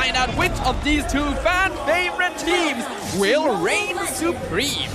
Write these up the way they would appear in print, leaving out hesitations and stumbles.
find out which of these two fan-favorite teams will reign supreme.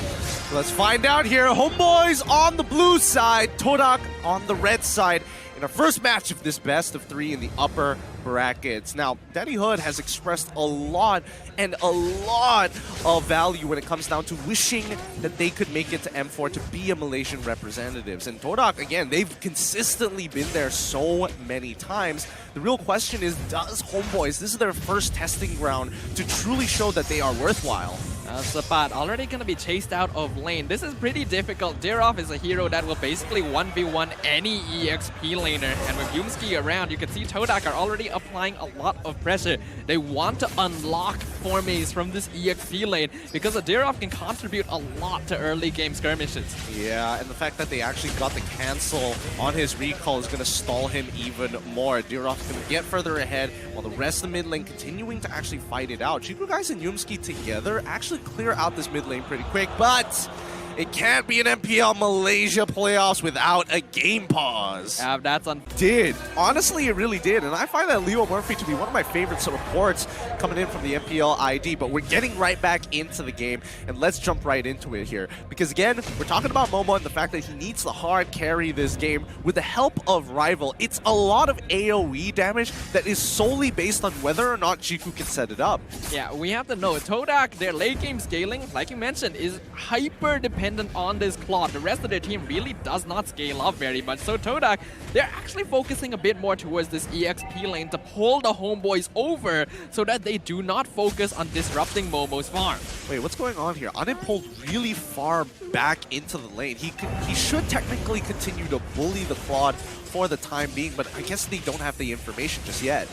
Let's find out here. Homeboys on the blue side, TODAK on the red side. In our first match of this best of 3 in the upper brackets. Now, Danny Hood has expressed a lot of value when it comes down to wishing that they could make it to M4 to be a Malaysian representatives. And TODAK, again, they've consistently been there so many times. The real question is, does Homeboys, this is their first testing ground to truly show that they are worthwhile? Sapat already going to be chased out of lane. This is pretty difficult. Dirov is a hero that will basically 1v1 any EXP laner. And with Yumski around, you can see TODAK are already applying a lot of pressure. They want to unlock Formaze from this EXP lane because a Dirov can contribute a lot to early game skirmishes. Yeah, and the fact that they actually got the cancel on his recall is going to stall him even more. Dirov's going to get further ahead while the rest of the mid lane continuing to actually fight it out. Chico guys and Yumski together actually clear out this mid lane pretty quick, but it can't be an MPL Malaysia playoffs without a game pause. That's did. Honestly, it really did. And I find that Leo Murphy to be one of my favorite supports coming in from the MPL ID. But we're getting right back into the game. And let's jump right into it here. Because again, we're talking about Momo and the fact that he needs to hard carry this game with the help of Rival. It's a lot of AoE damage that is solely based on whether or not Jiku can set it up. Yeah, we have to know. TODAK, their late game scaling, like you mentioned, is hyper dependent on this Claude. The rest of their team really does not scale up very much. So TODAK, they're actually focusing a bit more towards this EXP lane to pull the Homeboys over so that they do not focus on disrupting Momo's farm. Wait, what's going on here? Anim pulled really far back into the lane. He should technically continue to bully the Claude for the time being, but I guess they don't have the information just yet.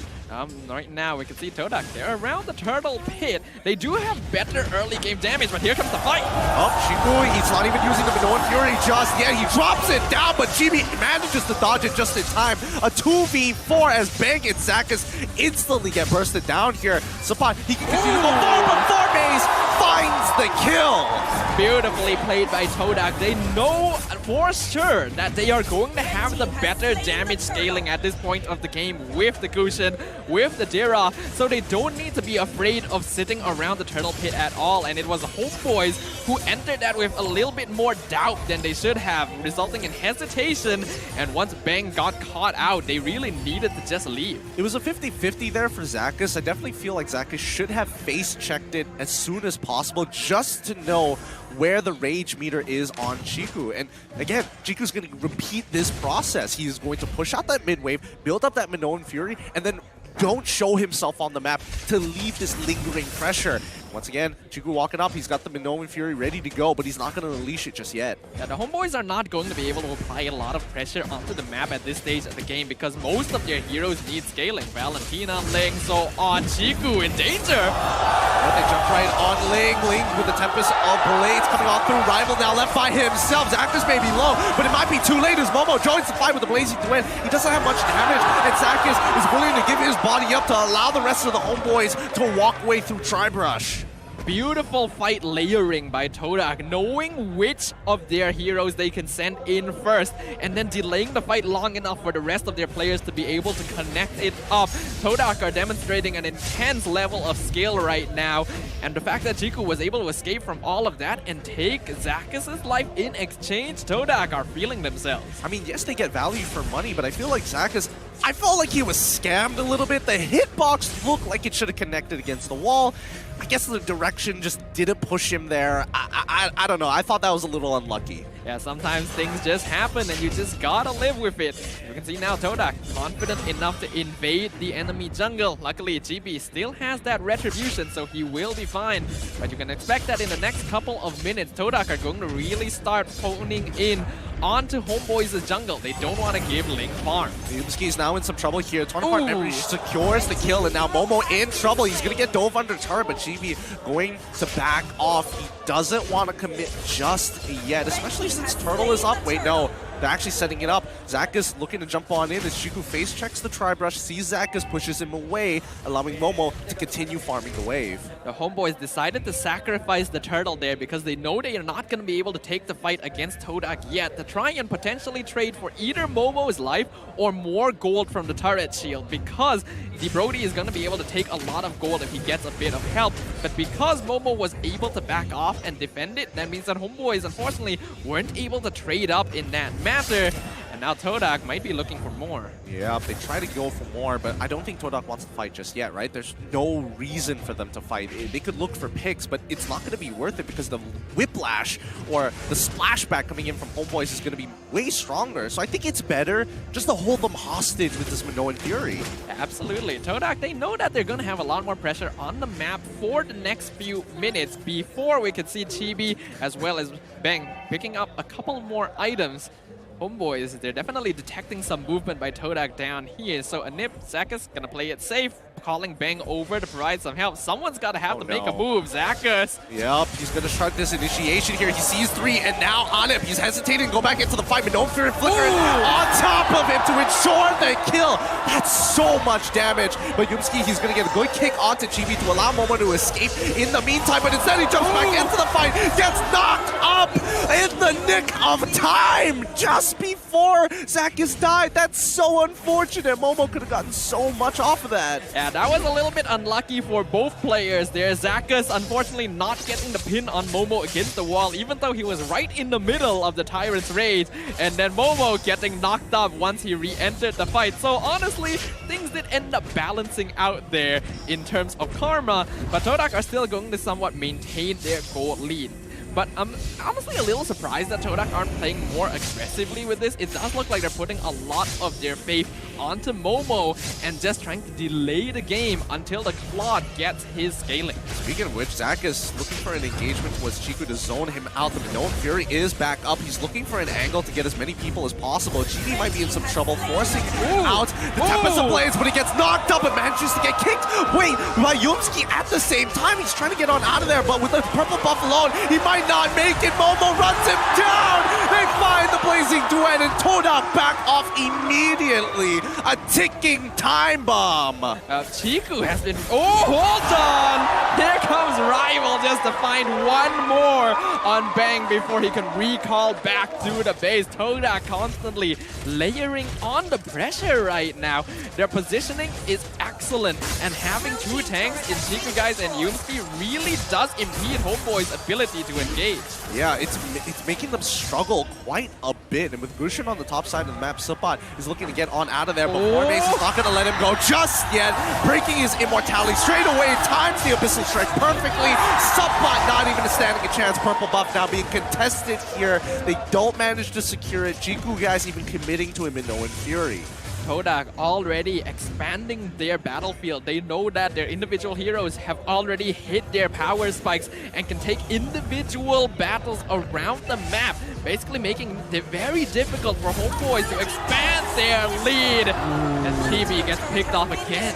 Right now we can see TODAK. They're around the turtle pit. They do have better early game damage, but here comes the fight. Oh, Chiku, he's not even using the Minoan Fury just yet. He drops it down, but Chibi manages to dodge it just in time. A 2v4 as Bang and Zakas instantly get bursted down here. Sapat, he can continue to go forward, but Formaze finds the kill. Beautifully played by TODAK. They know for sure that they are going to have the better damage scaling at this point of the game with the Cushion, with the Dira, so they don't need to be afraid of sitting around the turtle pit at all. And it was Homeboys who entered that with a little bit more doubt than they should have, resulting in hesitation. And once Bang got caught out, they really needed to just leave. It was a 50-50 there for Zakas. I definitely feel like Zakas should have face-checked it as soon as possible just to know where the rage meter is on Chiku. And again, Chiku's going to repeat this process. He's going to push out that mid wave, build up that Minoan Fury, and then don't show himself on the map to leave this lingering pressure. Once again, Chiku walking up, he's got the Minoan Fury ready to go, but he's not going to unleash it just yet. Yeah, the Homeboys are not going to be able to apply a lot of pressure onto the map at this stage of the game because most of their heroes need scaling. Valentina, Ling, so on Chiku in danger. But they jump right on Ling. Ling with the Tempest of Blades coming on through. Rival now left by himself. Zakas may be low, but it might be too late as Momo joins the fight with the Blazing Twin. He doesn't have much damage, and Zakas is willing to give his body up to allow the rest of the Homeboys to walk away through Tribrush. Beautiful fight layering by TODAK, knowing which of their heroes they can send in first, and then delaying the fight long enough for the rest of their players to be able to connect it up. TODAK are demonstrating an intense level of skill right now, and the fact that Jiku was able to escape from all of that and take Zakas' life in exchange, TODAK are feeling themselves. I mean, yes, they get value for money, but I feel like Zakas, I felt like he was scammed a little bit. The hitbox looked like it should have connected against the wall. I guess the direction just didn't push him there. I don't know. I thought that was a little unlucky. Yeah, sometimes things just happen and you just gotta live with it. You can see now TODAK confident enough to invade the enemy jungle. Luckily, GB still has that retribution, so he will be fine. But you can expect that in the next couple of minutes, TODAK are going to really start phoning in onto Homeboys' jungle. They don't want to give Ling farm. Yumski's now in some trouble here. Tournament memory secures the kill, and now Momo in trouble. He's going to get dove under turret, but GB going to back off. He doesn't want to commit just yet, especially since Turtle is up. Wait, no. They're actually setting it up. Zakus looking to jump on in as Chiku face checks the tri-brush, sees Zakus, pushes him away, allowing Momo to continue farming the wave. The Homeboys decided to sacrifice the turtle there because they know they are not going to be able to take the fight against TODAK yet, to try and potentially trade for either Momo's life or more gold from the turret shield, because the Brody is going to be able to take a lot of gold if he gets a bit of help. But because Momo was able to back off and defend it, that means that Homeboys unfortunately weren't able to trade up in that matter. And now TODAK might be looking for more. Yeah, they try to go for more, but I don't think TODAK wants to fight just yet, right? There's no reason for them to fight. They could look for picks, but it's not going to be worth it because the whiplash or the splashback coming in from Homeboys is going to be way stronger. So I think it's better just to hold them hostage with this Minoan Fury. Absolutely. TODAK, they know that they're going to have a lot more pressure on the map for the next few minutes before we could see Chibi as well as Bang picking up a couple more items. Homeboys, they're definitely detecting some movement by TODAK down here. So Anip, Zakus gonna play it safe, calling Bang over to provide some help. Someone's gotta have to make a move. Zakus. Yep, he's gonna start this initiation here. He sees 3, and now Anip, he's hesitating to go back into the fight, but no fear and flicker on top of him to ensure the kill. That's so much damage. But Yumski, he's gonna get a good kick onto Chibi to allow Momo to escape in the meantime, but instead he jumps back into the fight, gets knocked up in the nick of time, just before Zakus died. That's so unfortunate. Momo could have gotten so much off of that. Yeah, that was a little bit unlucky for both players there. Zakus unfortunately not getting the pin on Momo against the wall, even though he was right in the middle of the Tyrant's rage. And then Momo getting knocked up once he re-entered the fight. So honestly, things did end up balancing out there in terms of karma, but TODAK are still going to somewhat maintain their gold lead. But I'm honestly a little surprised that TODAK aren't playing more aggressively with this. It does look like they're putting a lot of their faith onto Momo and just trying to delay the game until the Claude gets his scaling. Speaking of which, Zakus looking for an engagement towards Chiku to zone him out. The Minoan Fury is back up. He's looking for an angle to get as many people as possible. GD might be in some trouble, forcing out the Tempest of Blades, but he gets knocked up and manages to get kicked. Wait, by Yumski at the same time. He's trying to get on out of there, but with the purple buff alone, he might not make it. Momo runs him down. They find the Blazing Duet, and TODAK back off immediately. A ticking time bomb. Chiku has been... Oh, hold on! Here comes Rival just to find one more on Bang before he can recall back to the base. TODAK constantly layering on the pressure right now. Their positioning is excellent, and having 2 tanks in Chiku guys and Yumski really does impede Homeboy's ability to engage. Yeah, it's making them struggle quite a bit. And with Gushin on the top side of the map, Supot is looking to get on out of there, but Warmace is not going to let him go just yet. Breaking his immortality straight away, times the Abyssal Strike perfectly. Supot not even standing a chance. Purple buff now being contested here. They don't manage to secure it. Jiku guys even committing to a Minoan Fury. TODAK already expanding their battlefield. They know that their individual heroes have already hit their power spikes and can take individual battles around the map, basically making it very difficult for Homeboys to expand their lead. And Chibi gets picked off again.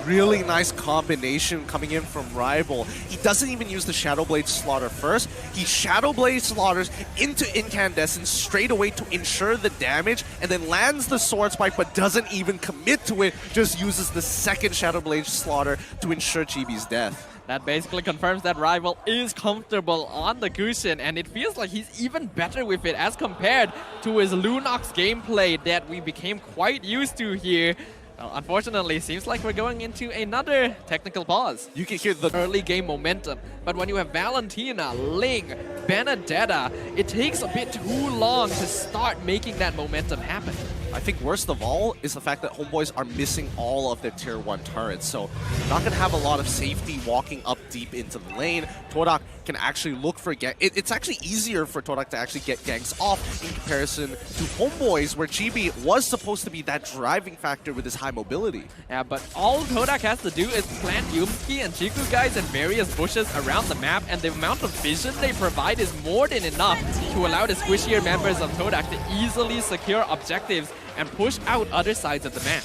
Really nice combination coming in from Rival. He doesn't even use the Shadow Blade Slaughter first. He Shadow Blade Slaughters into Incandescence straight away to ensure the damage, and then lands the Sword Spike but doesn't even commit to it, just uses the second Shadow Blade Slaughter to ensure Chibi's death. That basically confirms that Rival is comfortable on the Gushin, and it feels like he's even better with it as compared to his Lunox gameplay that we became quite used to here. Well, unfortunately, it seems like we're going into another technical pause. You can hear the early game momentum, but when you have Valentina, Ling, Benedetta, it takes a bit too long to start making that momentum happen. I think worst of all is the fact that Homeboys are missing all of their tier 1 turrets, so they're not going to have a lot of safety walking up deep into the lane. TODAK can actually look for it's actually easier for TODAK to actually get ganks off in comparison to Homeboys, where Chibi was supposed to be that driving factor with his high mobility. Yeah, but all TODAK has to do is plant Yumski and Chiku guys in various bushes around the map, and the amount of vision they provide is more than enough to allow the squishier members of TODAK to easily secure objectives and push out other sides of the map.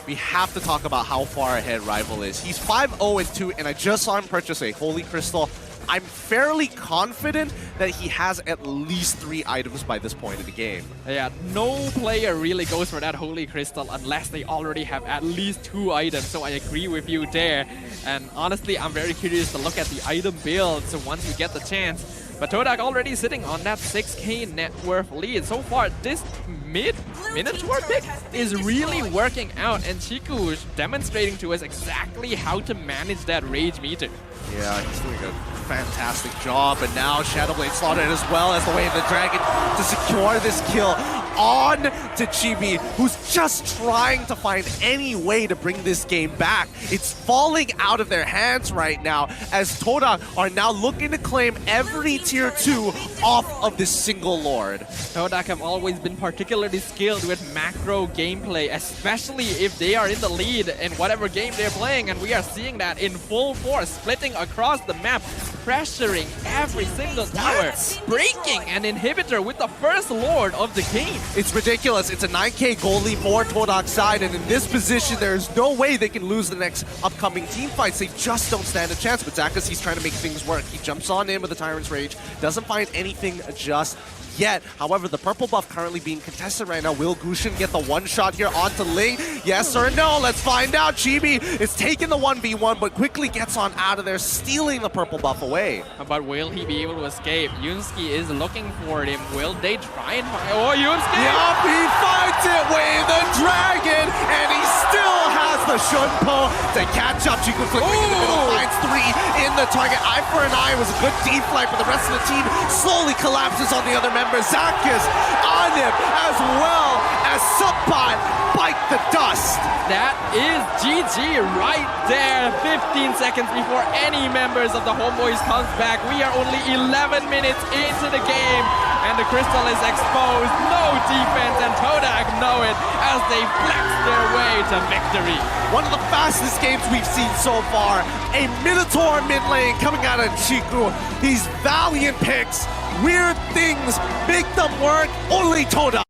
We have to talk about how far ahead Rival is. He's 5-0-2, and I just saw him purchase a Holy Crystal I'm fairly confident that he has at least 3 items by this point in the game. Yeah, no player really goes for that Holy Crystal unless they already have at least 2 items, so I agree with you there. And honestly, I'm very curious to look at the item builds once we get the chance. But TODAK already sitting on that 6k net worth lead. So far, this Minotaur pick is really working out, and Chiku is demonstrating to us exactly how to manage that rage meter. Yeah, he's doing a fantastic job, and now Shadowblade slotted as well as the Way of the Dragon to secure this kill on to Chibi, who's just trying to find any way to bring this game back. It's falling out of their hands right now as TODAK are now looking to claim every tier 2 off of this single Lord. TODAK have always been particularly skilled with macro gameplay, especially if they are in the lead in whatever game they're playing, and we are seeing that in full force, splitting across the map, pressuring every single tower, breaking an inhibitor with the first Lord of the game. It's ridiculous. It's a 9k goalie for TODAK's side, and in this position, there's no way they can lose the next upcoming team fights. They just don't stand a chance. But Zakas, he's trying to make things work. He jumps on in with the Tyrant's Rage, doesn't find anything just yet. However, the purple buff currently being contested right now. Will Gushin get the one shot here onto Ling? Yes or no? Let's find out. Chibi is taking the 1v1, but quickly gets on out of there, stealing the purple buff away. But will he be able to escape? Yunsky is looking for him. Will they try and find... Oh, Yunsky! Yup, he finds it with the dragon, and he still has the Shunpo to catch up. Chiku flickering in the middle, finds 3 in the target. Eye for an eye was a good deflect, but the rest of the team slowly collapses on the other member. Zakas on him, as well as Subpot bite the dust. That is GG right there. 15 seconds before any members of the Homeboys comes back. We are only 11 minutes into the game, and the crystal is exposed. No defense, and TODAK know it as they flex their way to victory. One of the fastest games we've seen so far. A Minotaur mid lane coming out of Chiku. These valiant picks, weird things make them work. Only TODAK.